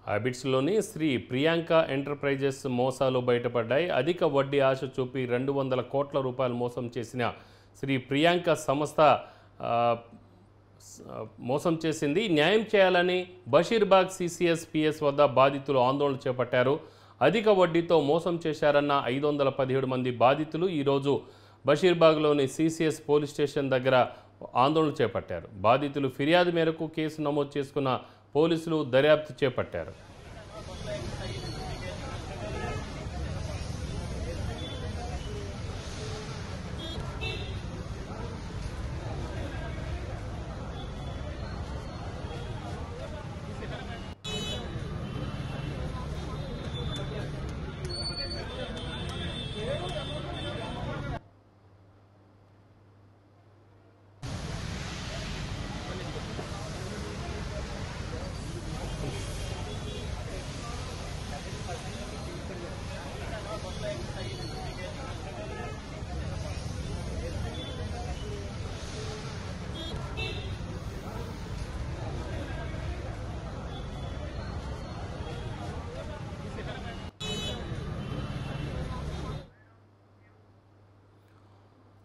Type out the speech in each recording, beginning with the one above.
హ్యాబిట్స్లోని Shri Priyanka enterprises మోసాలు బయటపడ్డాయి. అధిక వడ్డీ ఆశ చూపి 200 కోట్ల రూపాయలు మోసం చేసిన శ్రీ ప్రియాంక సంస్థ మోసం చేసింది. న్యాయం చేయాలని బషీర్బాగ్ సిసిఎస్ పిఎస్ వద్ద బాధితులు ఆందోళన చేపట్టారు. అధిక వడ్డీతో మోసం చేశారన్న 517 మంది బాధితులు ఈరోజు బషీర్బాగ్లోని సిసిఎస్ పోలీస్ స్టేషన్ దగ్గర ఆందోళన చేపట్టారు. బాధితులు ఫిర్యాదు మేరకు కేసు నమోదు చేసుకున్న పోలీసులు దర్యాప్తు చేపట్టారు.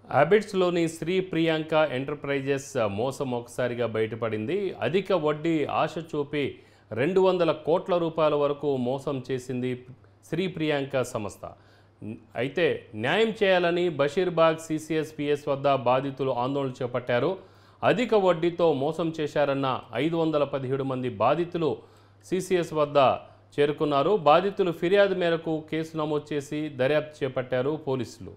హ్యాబిట్స్లోని శ్రీ ప్రియాంక ఎంటర్ప్రైజెస్ మోసం ఒకసారిగా బయటపడింది. అధిక వడ్డీ ఆశ చూపి 200 కోట్ల రూపాయల వరకు మోసం చేసింది శ్రీ ప్రియాంక సంస్థ. అయితే న్యాయం చేయాలని బషీర్బాగ్ సిసిఎస్ పిఎస్ వద్ద బాధితులు ఆందోళన చేపట్టారు. అధిక వడ్డీతో మోసం చేశారన్న 517 మంది బాధితులు సిసిఎస్ వద్ద చేరుకున్నారు. బాధితులు ఫిర్యాదు మేరకు కేసు నమోదు చేసి దర్యాప్తు చేపట్టారు పోలీసులు.